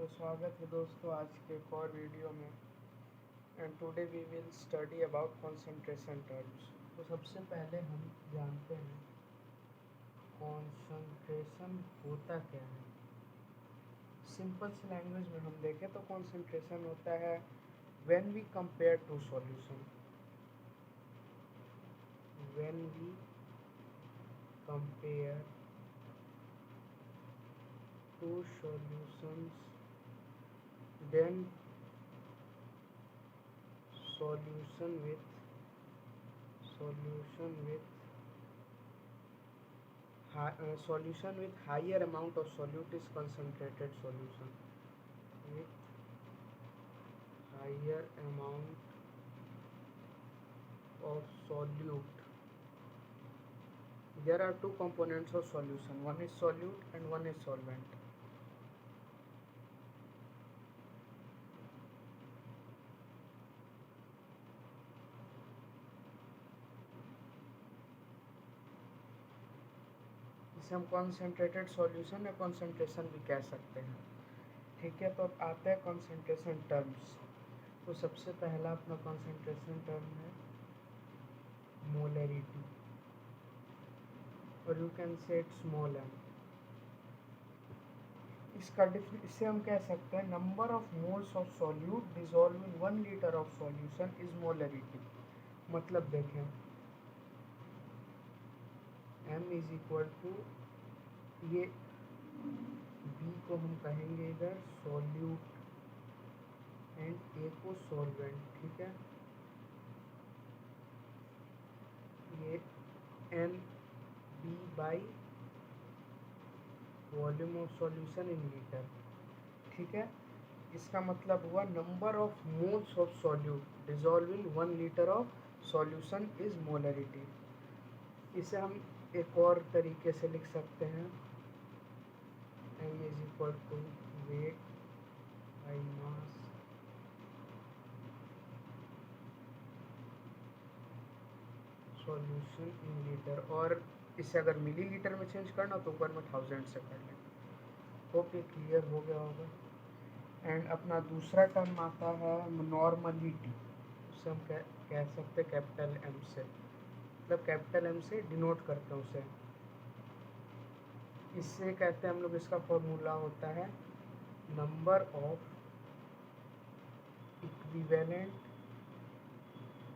तो स्वागत है दोस्तों आज के एक और वीडियो में। And today we will study about concentration terms. तो सबसे पहले हम जानते हैं कंसंट्रेशन होता क्या है। सिंपल सी लैंग्वेज में हम देखें तो कंसंट्रेशन होता है when we compare to solution. When we compare to solutions then solution with solution with higher amount of solute is concentrated solution with higher amount of solute. There are two components of solution, one is solute and one is solvent. इसे हम concentrated solution या concentration भी कह सकते हैं। ठीक है, तो अब आता है कॉन्सेंट्रेशन टर्म्स। तो सबसे पहला अपना कॉन्सेंट्रेशन टर्म है मोलरिटी, और you can say it small M. इससे हम कह सकते हैं number of moles of solute dissolve in 1 litre of solution is molarity. मतलब देखें m इज इक्वल टू, ये b को हम कहेंगे इधर सॉल्यूट एंड a को सॉल्वेंट। ठीक है, ये n b by volume of solution in litre. ठीक है, इसका मतलब हुआ number of moles of solute dissolve in 1 litre of solution is molarity. इसे हम एक और तरीके से लिख सकते हैं m is equal to weight by mass solution in litre, और इसे अगर मिली लीटर में चेंज करना तो ऊपर में 1000 से कर लें। होप ये क्लियर हो गया होगा। एंड अपना दूसरा टर्म आता है नॉर्मलिटी। उसे हम कह सकते हैं कैपिटल एम से, मतलब कैपिटल एम से डिनोट करते हैं उसे। इससे कहते हैं हम लोग, इसका फॉर्मूला होता है number of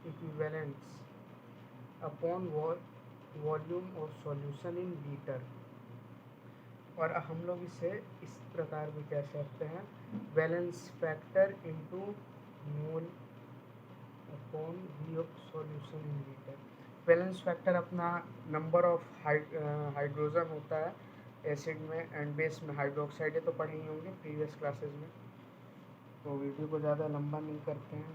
equivalents upon volume of solution in litre. और हम लोग इसे इस प्रकार भी कह सकते हैं balance factor into mole upon V of solution in litre. Balance factor अपना नंबर ऑफ हाइड्रोजन होता है एसिड में एंड बेस में हाइड्रोक्साइड, ये तो पढ़े ही होंगे प्रीवियस क्लासेस में, तो वीडियो को ज़्यादा लंबा नहीं करते हैं।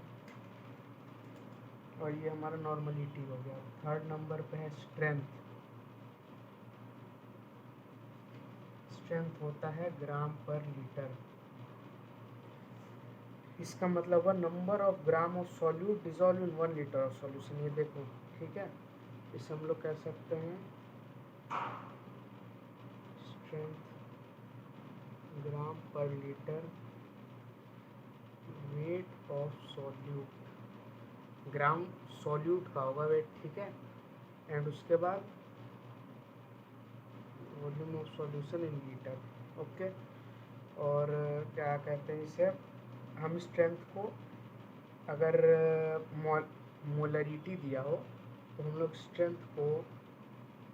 और ये हमारा नॉर्मलिटी हो गया। थर्ड नंबर पे है स्ट्रेंथ। स्ट्रेंथ होता है ग्राम पर लीटर। इसका मतलब हुआ number of gram of solute dissolve in 1 litre of solution. ये देखो, ठीक है, इसे हम लोग कह सकते हैं स्ट्रेंथ ग्राम पर litre wait of solute. Gram solute का होगा वेट, ठीक है, एंड उसके बाद volume of solution in litre. Okay, और क्या कहते हैं इसे, हम स्ट्रेंथ को अगर मोलरिटी दिया हो तो हम लोग स्ट्रेंथ को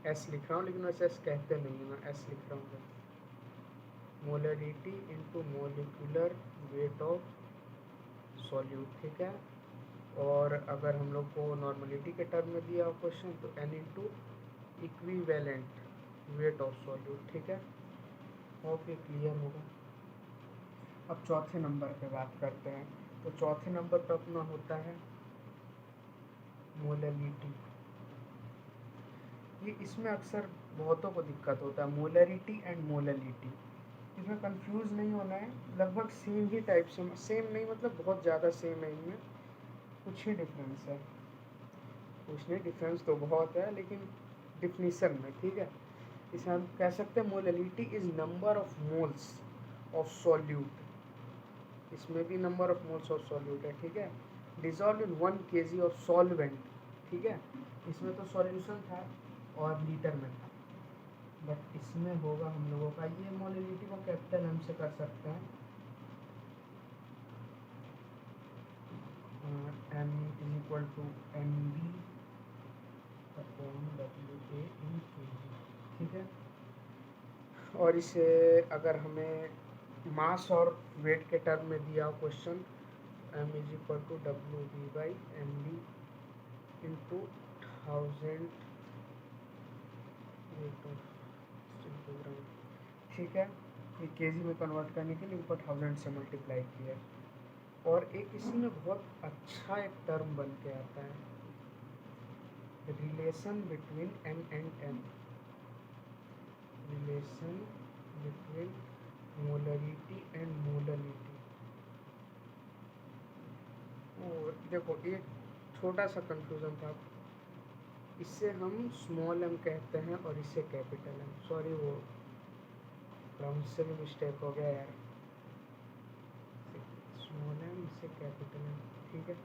एस लिख रहा हूँ, लेकिन वैसे एस कहते नहीं है, मैं एस लिख रहा हूँ। Molarity into molecular weight of solute. ठीक है, और अगर हम लोग को नॉर्मलिटी के टर्म में दिया हो क्वेश्चन तो N into equivalent weight of solute. ठीक है, होप ये क्लियर होगा। अब चौथे नंबर पे बात करते हैं। तो चौथे नंबर पे अपना होता है मोलरिटी। ये इसमें अक्सर बहुतों को दिक्कत होता है, मोलरिटी एंड मोललिटी। इसमें कंफ्यूज नहीं होना है, लगभग सेम ही टाइप से, सेम नहीं मतलब बहुत ज़्यादा सेम है, इनमें कुछ ही डिफरेंस है। कुछ नहीं, डिफरेंस तो बहुत है लेकिन डिफिनीसन में। ठीक है, इसे हम कह सकते हैं molality is number of moles of solute इसमें भी number of moles of solute है, ठीक है। Dissolve in 1 kg of solvent, ठीक है, इसमें तो सॉल्यूशन था और लीटर में था, बट इसमें होगा हम लोगों का, ये मोलिलिटी को कैपिटल एम से कर सकते हैं, M is equal to M B upon W A in K G, ठीक है। और इसे अगर हमें मास और वेट के टर्म में दिया हो question, M is equal to W B by M B into 1000 weight of kilogram, ठीक है। ये केजी में कन्वर्ट करने के लिए ऊपर 1000 से मल्टीप्लाई किया। और एक इसी में बहुत अच्छा एक टर्म बन के आता है, relation between M and M, relation between molarity and molality. और देखो एक छोटा सा कंफ्यूजन था, इससे हम स्मॉल एम कहते हैं और इसे कैपिटल एम, सॉरी वो राउंड से भी मिस्टेक हो गया यार, स्मॉल एम इसे कैपिटल एम, ठीक है,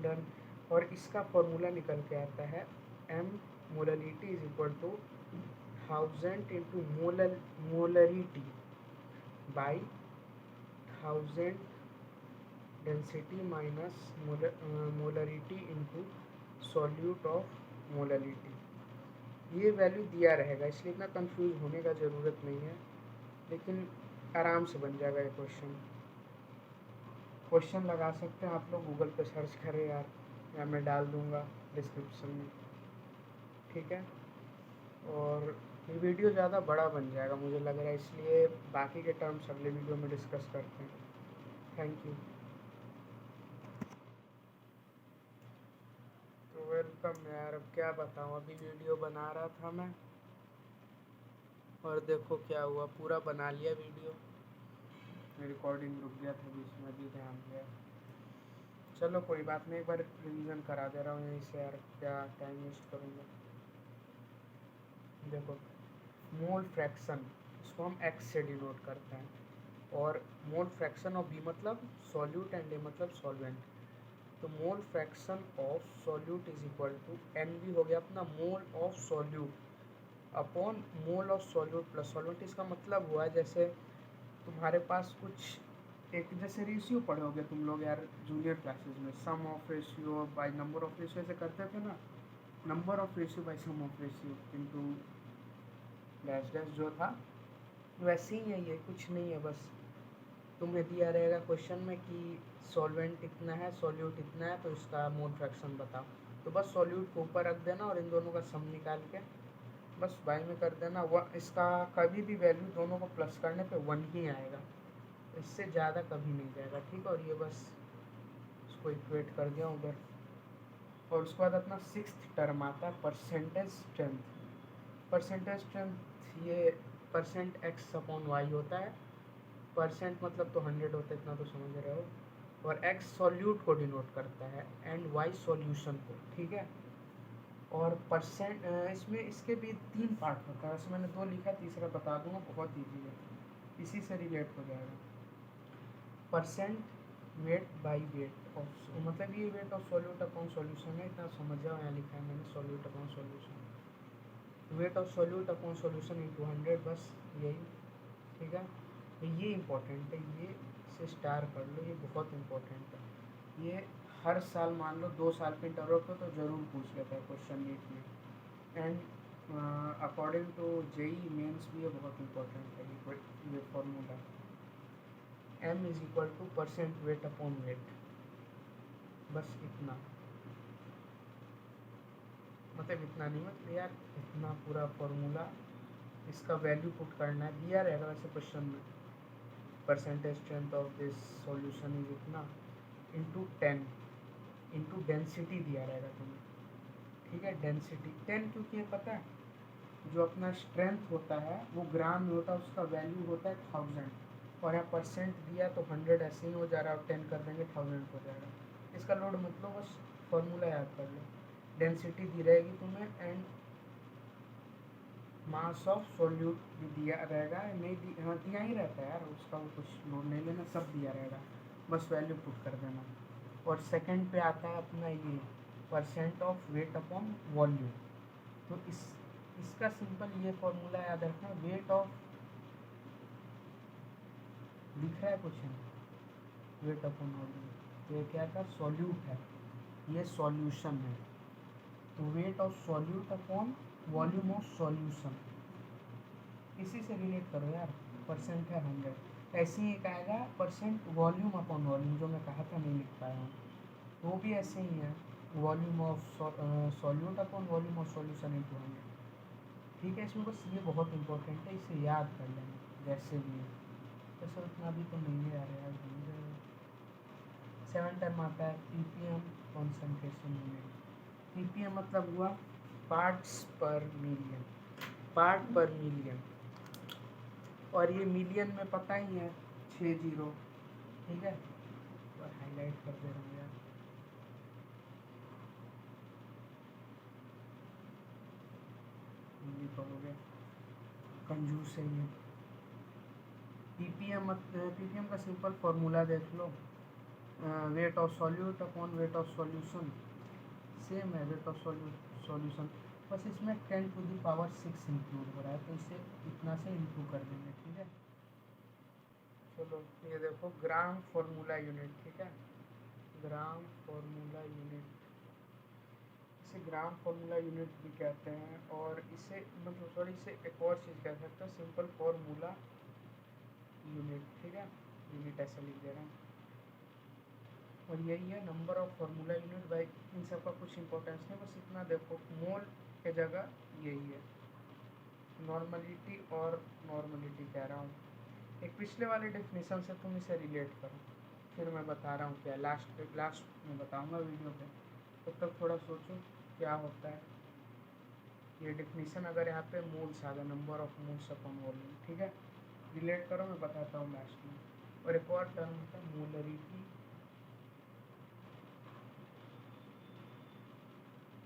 डन। और इसका फॉर्मूला निकल के आता है M molality is equal to 1000 into molarity by 1000 density minus molarity into solute of molality. ये वैल्यू दिया रहेगा, इसलिए इतना कंफ्यूज होने का ज़रूरत नहीं है, लेकिन आराम से बन जाएगा ये क्वेश्चन लगा सकते हैं आप लोग, गूगल पे सर्च करें यार, या मैं डाल दूंगा डिस्क्रिप्शन में, ठीक है। और ये वीडियो ज़्यादा बड़ा बन जाएगा मुझे लग रहा है, इसलिए बाकी के टर्म्स अगले वीडियो में डिस्कस करते हैं। Thank you. तो वेलकम यार, अब क्या बताऊँ, अभी वीडियो बना रहा था मैं और देखो क्या हुआ, पूरा बना लिया वीडियो, रिकॉर्डिंग रुक गया था बीच में, भी ध्यान दिया। चलो कोई बात नहीं, एक बार रिवीजन करा दे रहा हूँ यहीं से यार, क्या टाइम वेस्ट करूँगा। देखो मोल फ्रैक्शन, इसको हम एक्स से डिनोट करते हैं, और मोल फ्रैक्शन ऑफ बी मतलब सॉल्यूट एंड ए मतलब सॉल्वेंट, तो mole fraction of solute is equal to M B हो गया अपना mole of solute upon mole of solute plus solvent. इसका मतलब हुआ जैसे तुम्हारे पास कुछ एक जैसे रेशियो पढ़ोगे तुम लोग यार जूनियर क्लासेस में, sum of ratio by number of ratio ऐसे करते थे ना, number of ratio by sum of ratio into dash dash जो था, वैसे ही है ये, कुछ नहीं है, बस तुम्हें दिया रहेगा क्वेश्चन में कि सॉल्वेंट इतना है सॉल्यूट इतना है, तो इसका मोल फ्रैक्शन बताओ, तो बस सॉल्यूट को ऊपर रख देना और इन दोनों का सम निकाल के बस बाई में कर देना। इसका कभी भी वैल्यू दोनों को प्लस करने पे 1 ही आएगा, इससे ज़्यादा कभी नहीं जाएगा, ठीक है। और ये बस इसको इक्वेट कर दिया उधर, और उसके बाद अपना 6th टर्म आता है परसेंटेज स्ट्रेंथ। परसेंटेज स्ट्रेंथ ये परसेंट एक्स अपॉन वाई होता है, परसेंट मतलब तो 100 होता है, इतना तो समझ रहे हो, और एक्स सॉल्यूट को डिनोट करता है एंड वाई सॉल्यूशन को, ठीक है। और परसेंट इसमें इसके भी 3 पार्ट होता है, वैसे मैंने 2 लिखा, तीसरा बता दूंगा, बहुत ईजी है, इसी से रिलेट हो जाएगा। Percent weight by weight of, मतलब ये wait of solute upon solution है, इतना समझ जाओ, यहाँ लिखा है मैंने solute upon solution, wait of solute upon solution into 100, बस यही, ठीक है। ये इम्पोर्टेंट है, ये से स्टार कर लो, ये बहुत इम्पोर्टेंट है, ये हर साल मान लो 2 साल के इंटरवल पे तो ज़रूर पूछ लेता है क्वेश्चन नीट में, and according to JEE Mains भी ये बहुत इम्पोर्टेंट है ये formula, m is equal to percent weight upon weight, बस इतना, मतलब इतना नहीं, मतलब यार इतना पूरा फॉर्मूला, इसका वैल्यू पुट करना है, दिया रहेगा वैसे क्वेश्चन में, percentage strength of this solution is इतना इंटू 10 इंटू डेंसिटी दिया रहेगा तुम्हें, ठीक है। डेंसिटी 10 क्योंकि ये पता है जो अपना स्ट्रेंथ होता है वो ग्राम में होता है, उसका वैल्यू होता है 1000, और यहाँ परसेंट दिया तो 100 ऐसे ही हो जा रहा है, 10 कर देंगे 1000 हो जाएगा, इसका लोड मतलब बस फॉर्मूला याद कर लो, डेंसिटी दी रहेगी तुम्हें एंड मास ऑफ सोल्यूट भी दिया रहेगा, नहीं हाँ दिया ही रहता है यार, उसका भी कुछ लोड नहीं लेना, सब दिया रहेगा, बस वैल्यू पुट कर देना। और सेकंड पे आता है अपना ये percent of weight upon volume. तो इसका सिंपल ये फॉर्मूला याद रखना, वेट ऑफ, दिख रहा है कुछ है, वेट अपॉन वॉल्यूम, ये क्या था, सॉल्यूट है, ये सॉल्यूशन है, तो wait of solute upon volume of solution, इसी से रिलेट करो यार, परसेंट है 100, ऐसे ही एक आएगा परसेंट वॉल्यूम अपॉन वॉल्यूम, जो मैं कहा था नहीं लिख पाया हूँ, वो भी ऐसे ही है, volume of solute upon volume of solution into 100। ठीक है, इसमें बस ये बहुत इंपॉर्टेंट है, इसे याद कर लेना जैसे भी है, वैसे उतना भी तो नहीं है यार, 7 टर्म आता है ppm कॉन्सेंट्रेशन यूनिट। ppm मतलब हुआ पार्ट्स पर मिलियन, पार्ट पर मिलियन, और ये मिलियन में पता ही है 6 जीरो। ठीक है, और हाईलाइट कर दे रहा हूँ यार, हिंदी पढ़ोगे कंजूस है ये। ppm का सिंपल फार्मूला देख लो, weight of solute upon weight of solution, same है वेट ऑफ सॉल्यूशन, बस इसमें 10⁶ इंक्लूड हो रहा है, तो इसे इतना से इंटू कर देंगे। ठीक है, चलो ये देखो ग्राम फॉर्मूला यूनिट, ठीक है, ग्राम फॉर्मूला यूनिट, इसे ग्राम फॉर्मूला यूनिट भी कहते हैं, और इसे मतलब सॉरी इसे एक और चीज़ कह सकते हैं, सिंपल फॉर्मूला यूनिट। ठीक है, यूनिट ऐसा लिख दे रहे हैं, और यही है number of formula unit by, इन सब का कुछ इंपॉर्टेंस नहीं, बस इतना देखो मोल के जगह यही है, नॉर्मलिटी और नॉर्मलिटी कह रहा हूँ, एक पिछले वाले डेफिनेशन से तुम इसे रिलेट करो, फिर मैं बता रहा हूँ क्या, लास्ट में बताऊँगा वीडियो पे, तब तक थोड़ा सोचो क्या होता है ये डेफिनेशन, अगर यहाँ पे मोल्स आ गए, number of moles upon volume. ठीक है, रिलेट करो, मैं बताता हूँ लास्ट में। और एक और टर्म होता है मोलरिटी,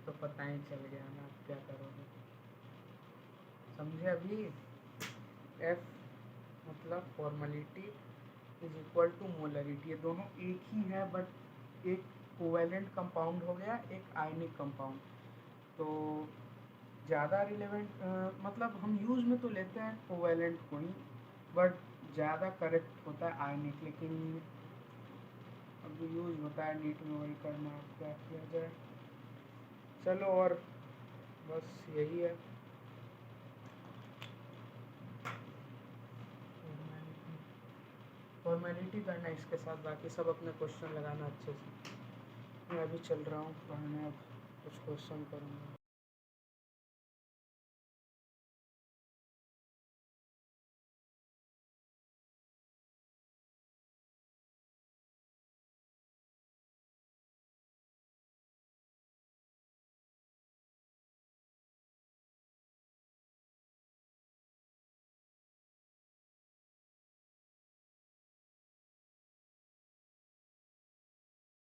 तो पता ही चल गया ना आप क्या करोगे, समझे अभी। एफ मतलब formality is equal to molarity, ये दोनों एक ही है, बट एक कोवेलेंट कंपाउंड हो गया, एक आयनिक कंपाउंड, तो ज़्यादा रिलेवेंट मतलब हम यूज़ में तो लेते हैं कोवेलेंट को ही, बट ज़्यादा करेक्ट होता है आयनिक, लेकिन अब यूज़ होता है नीट में, वही करना, क्या किया जाए। चलो, और बस यही है, फॉर्मेलिटी करना इसके साथ, बाकी सब अपने क्वेश्चन लगाना अच्छे से। मैं अभी चल रहा हूँ पढ़ने, अब कुछ क्वेश्चन करूँगा।